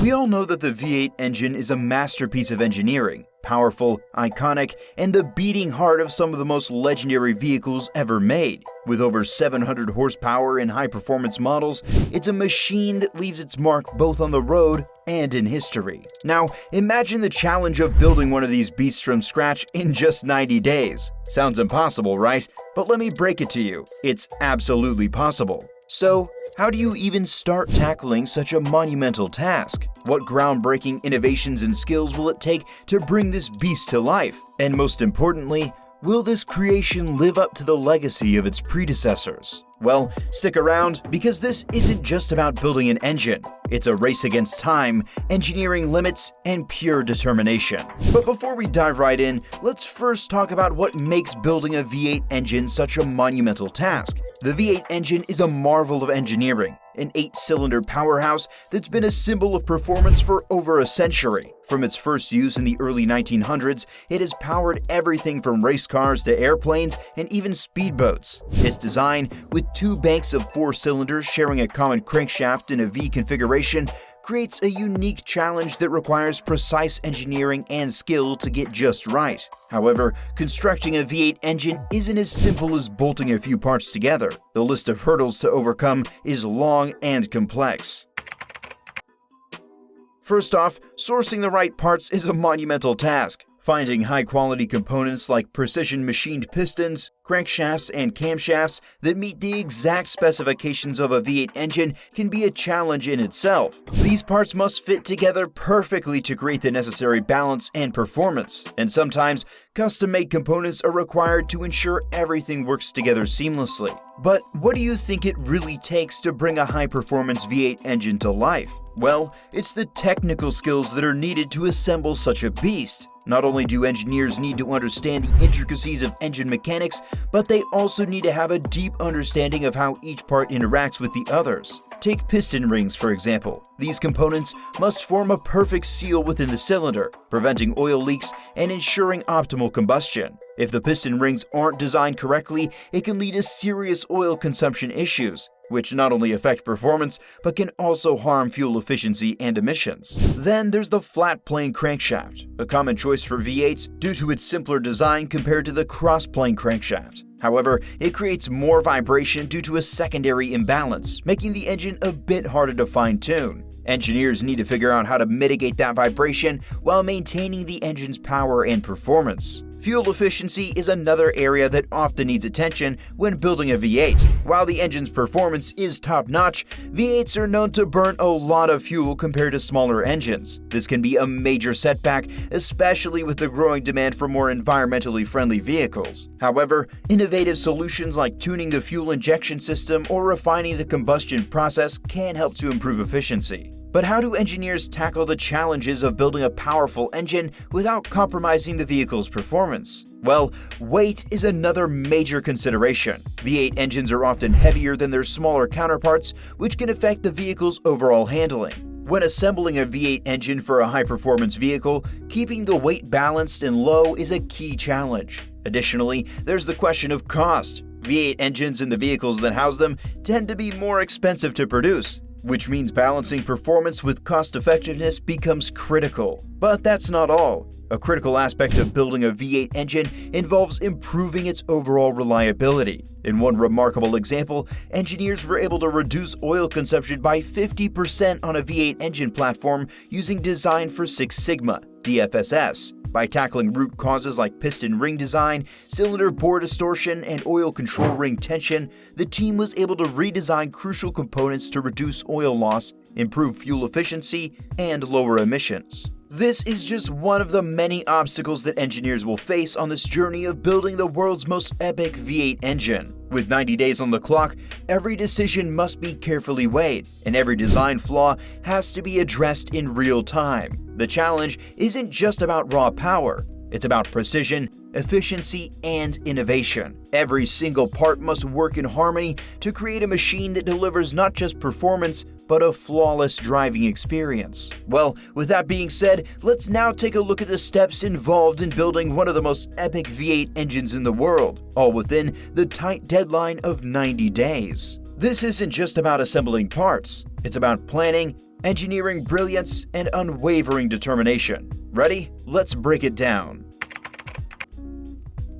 We all know that the V8 engine is a masterpiece of engineering, powerful, iconic, and the beating heart of some of the most legendary vehicles ever made. With over 700 horsepower in high-performance models, it's a machine that leaves its mark both on the road and in history. Now, imagine the challenge of building one of these beasts from scratch in just 90 days. Sounds impossible, right? But let me break it to you. It's absolutely possible. So, how do you even start tackling such a monumental task? What groundbreaking innovations and skills will it take to bring this beast to life? And most importantly, will this creation live up to the legacy of its predecessors? Well, stick around, because this isn't just about building an engine. It's a race against time, engineering limits, and pure determination. But before we dive right in, let's first talk about what makes building a V8 engine such a monumental task. The V8 engine is a marvel of engineering, an 8-cylinder powerhouse that's been a symbol of performance for over a century. From its first use in the early 1900s, it has powered everything from race cars to airplanes and even speedboats. Its design, with 2 banks of 4 cylinders sharing a common crankshaft in a V configuration, creates a unique challenge that requires precise engineering and skill to get just right. However, constructing a V8 engine isn't as simple as bolting a few parts together. The list of hurdles to overcome is long and complex. First off, sourcing the right parts is a monumental task. Finding high-quality components like precision-machined pistons, crankshafts, and camshafts that meet the exact specifications of a V8 engine can be a challenge in itself. These parts must fit together perfectly to create the necessary balance and performance, and sometimes custom-made components are required to ensure everything works together seamlessly. But what do you think it really takes to bring a high-performance V8 engine to life? Well, it's the technical skills that are needed to assemble such a beast. Not only do engineers need to understand the intricacies of engine mechanics, but they also need to have a deep understanding of how each part interacts with the others. Take piston rings, for example. These components must form a perfect seal within the cylinder, preventing oil leaks and ensuring optimal combustion. If the piston rings aren't designed correctly, it can lead to serious oil consumption issues, which not only affect performance, but can also harm fuel efficiency and emissions. Then there's the flat plane crankshaft, a common choice for V8s due to its simpler design compared to the cross-plane crankshaft. However, it creates more vibration due to a secondary imbalance, making the engine a bit harder to fine-tune. Engineers need to figure out how to mitigate that vibration while maintaining the engine's power and performance. Fuel efficiency is another area that often needs attention when building a V8. While the engine's performance is top-notch, V8s are known to burn a lot of fuel compared to smaller engines. This can be a major setback, especially with the growing demand for more environmentally friendly vehicles. However, innovative solutions like tuning the fuel injection system or refining the combustion process can help to improve efficiency. But how do engineers tackle the challenges of building a powerful engine without compromising the vehicle's performance? Well, weight is another major consideration. V8 engines are often heavier than their smaller counterparts, which can affect the vehicle's overall handling. When assembling a V8 engine for a high-performance vehicle, keeping the weight balanced and low is a key challenge. Additionally, there's the question of cost. V8 engines and the vehicles that house them tend to be more expensive to produce, which means balancing performance with cost-effectiveness becomes critical. But that's not all. A critical aspect of building a V8 engine involves improving its overall reliability. In one remarkable example, engineers were able to reduce oil consumption by 50% on a V8 engine platform using Design for Six Sigma, DFSS. By tackling root causes like piston ring design, cylinder bore distortion, and oil control ring tension, the team was able to redesign crucial components to reduce oil loss, improve fuel efficiency, and lower emissions. This is just one of the many obstacles that engineers will face on this journey of building the world's most epic V8 engine. With 90 days on the clock, every decision must be carefully weighed, and every design flaw has to be addressed in real time. The challenge isn't just about raw power, it's about precision, efficiency, and innovation. Every single part must work in harmony to create a machine that delivers not just performance, but a flawless driving experience. Well, with that being said, let's now take a look at the steps involved in building one of the most epic V8 engines in the world, all within the tight deadline of 90 days. This isn't just about assembling parts. It's about planning, engineering brilliance, and unwavering determination. Ready? Let's break it down.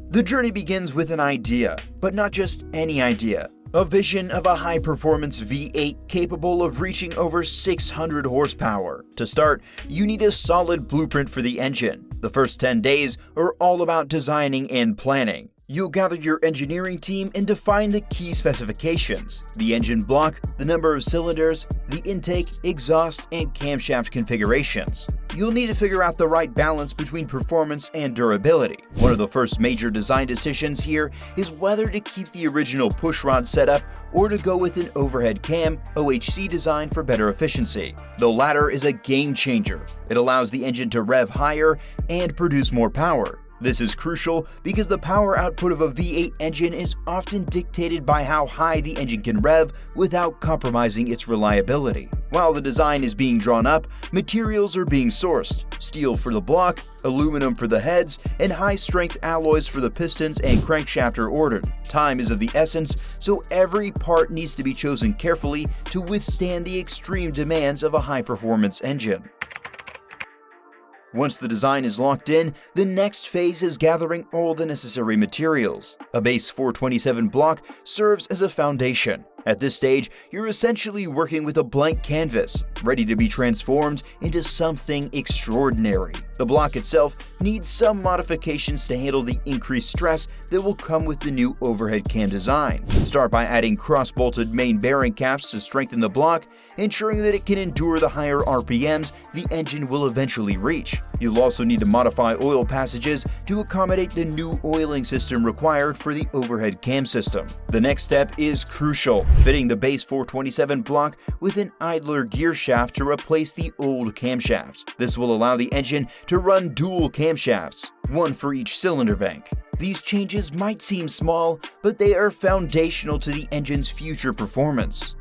The journey begins with an idea, but not just any idea. A vision of a high-performance V8 capable of reaching over 600 horsepower. To start, you need a solid blueprint for the engine. The first 10 days are all about designing and planning. You'll gather your engineering team and define the key specifications: the engine block, the number of cylinders, the intake, exhaust, and camshaft configurations. You'll need to figure out the right balance between performance and durability. One of the first major design decisions here is whether to keep the original pushrod setup or to go with an overhead cam OHC design for better efficiency. The latter is a game changer. It allows the engine to rev higher and produce more power. This is crucial because the power output of a V8 engine is often dictated by how high the engine can rev without compromising its reliability. While the design is being drawn up, materials are being sourced: steel for the block, aluminum for the heads, and high-strength alloys for the pistons and crankshaft are ordered. Time is of the essence, so every part needs to be chosen carefully to withstand the extreme demands of a high-performance engine. Once the design is locked in, the next phase is gathering all the necessary materials. A base 427 block serves as a foundation. At this stage, you're essentially working with a blank canvas, ready to be transformed into something extraordinary. The block itself needs some modifications to handle the increased stress that will come with the new overhead cam design. Start by adding cross-bolted main bearing caps to strengthen the block, ensuring that it can endure the higher RPMs the engine will eventually reach. You'll also need to modify oil passages to accommodate the new oiling system required for the overhead cam system. The next step is crucial: fitting the base 427 block with an idler gear shaft to replace the old camshaft. This will allow the engine to run dual camshafts, one for each cylinder bank. These changes might seem small, but they are foundational to the engine's future performance.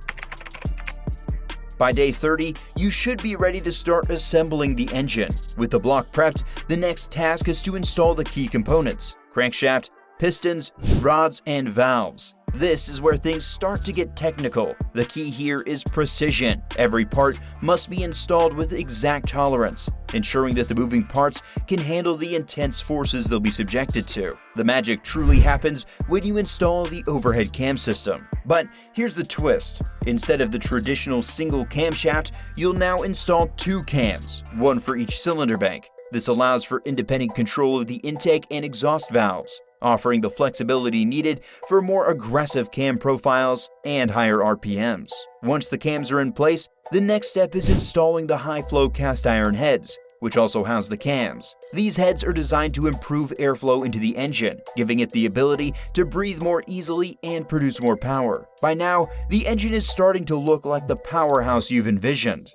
By day 30, you should be ready to start assembling the engine. With the block prepped, the next task is to install the key components: crankshaft, pistons, rods, and valves. This is where things start to get technical. The key here is precision. Every part must be installed with exact tolerance, ensuring that the moving parts can handle the intense forces they'll be subjected to. The magic truly happens when you install the overhead cam system. But here's the twist. Instead of the traditional single camshaft, you'll now install two cams, one for each cylinder bank. This allows for independent control of the intake and exhaust valves, offering the flexibility needed for more aggressive cam profiles and higher RPMs. Once the cams are in place, the next step is installing the high-flow cast iron heads, which also house the cams. These heads are designed to improve airflow into the engine, giving it the ability to breathe more easily and produce more power. By now, the engine is starting to look like the powerhouse you've envisioned.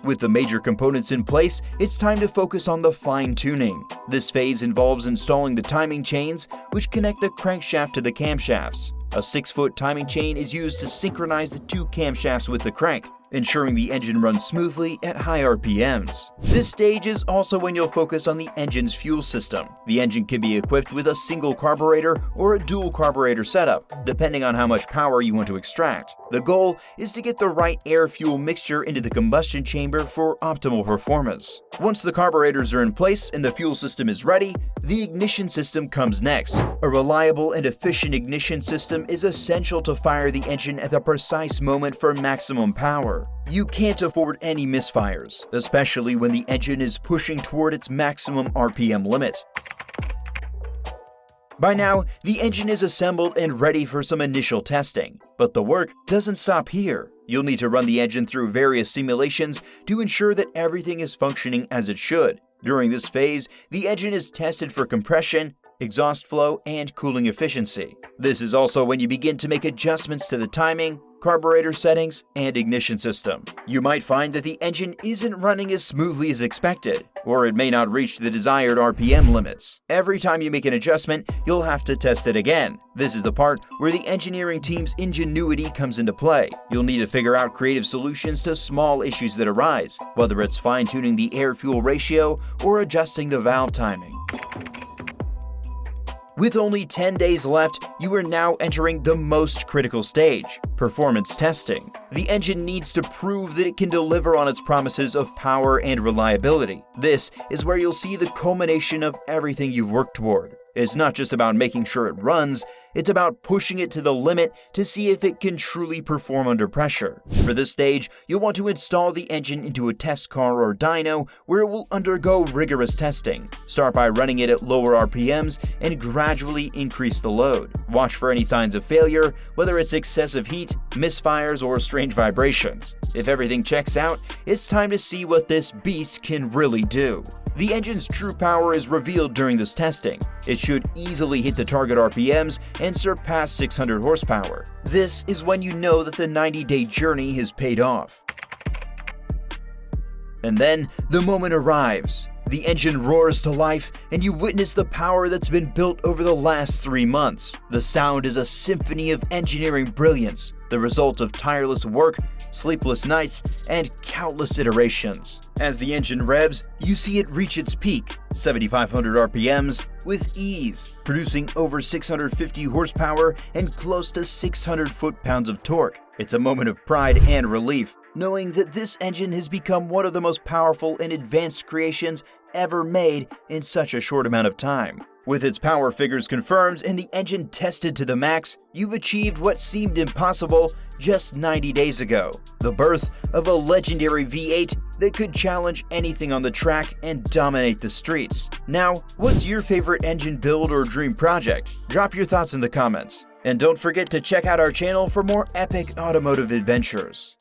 With the major components in place, it's time to focus on the fine-tuning. This phase involves installing the timing chains, which connect the crankshaft to the camshafts. A 6-foot timing chain is used to synchronize the two camshafts with the crank, ensuring the engine runs smoothly at high RPMs. This stage is also when you'll focus on the engine's fuel system. The engine can be equipped with a single carburetor or a dual carburetor setup, depending on how much power you want to extract. The goal is to get the right air-fuel mixture into the combustion chamber for optimal performance. Once the carburetors are in place and the fuel system is ready, the ignition system comes next. A reliable and efficient ignition system is essential to fire the engine at the precise moment for maximum power. You can't afford any misfires, especially when the engine is pushing toward its maximum RPM limit. By now, the engine is assembled and ready for some initial testing. But the work doesn't stop here. You'll need to run the engine through various simulations to ensure that everything is functioning as it should. During this phase, the engine is tested for compression, exhaust flow, and cooling efficiency. This is also when you begin to make adjustments to the timing, carburetor settings, and ignition system. You might find that the engine isn't running as smoothly as expected, or it may not reach the desired RPM limits. Every time you make an adjustment, you'll have to test it again. This is the part where the engineering team's ingenuity comes into play. You'll need to figure out creative solutions to small issues that arise, whether it's fine-tuning the air-fuel ratio or adjusting the valve timing. With only 10 days left, you are now entering the most critical stage, performance testing. The engine needs to prove that it can deliver on its promises of power and reliability. This is where you'll see the culmination of everything you've worked toward. It's not just about making sure it runs, it's about pushing it to the limit to see if it can truly perform under pressure. For this stage, you'll want to install the engine into a test car or dyno where it will undergo rigorous testing. Start by running it at lower RPMs and gradually increase the load. Watch for any signs of failure, whether it's excessive heat, misfires, or strange vibrations. If everything checks out, it's time to see what this beast can really do. The engine's true power is revealed during this testing. It should easily hit the target RPMs and surpass 600 horsepower. This is when you know that the 90-day journey has paid off. And then, the moment arrives. The engine roars to life, and you witness the power that's been built over the last 3 months. The sound is a symphony of engineering brilliance, the result of tireless work, sleepless nights, and countless iterations. As the engine revs, you see it reach its peak, 7,500 RPMs, with ease, producing over 650 horsepower and close to 600 foot-pounds of torque. It's a moment of pride and relief, knowing that this engine has become one of the most powerful and advanced creations ever made in such a short amount of time. With its power figures confirmed and the engine tested to the max, you've achieved what seemed impossible just 90 days ago. The birth of a legendary V8 that could challenge anything on the track and dominate the streets. Now, what's your favorite engine build or dream project? Drop your thoughts in the comments. And don't forget to check out our channel for more epic automotive adventures.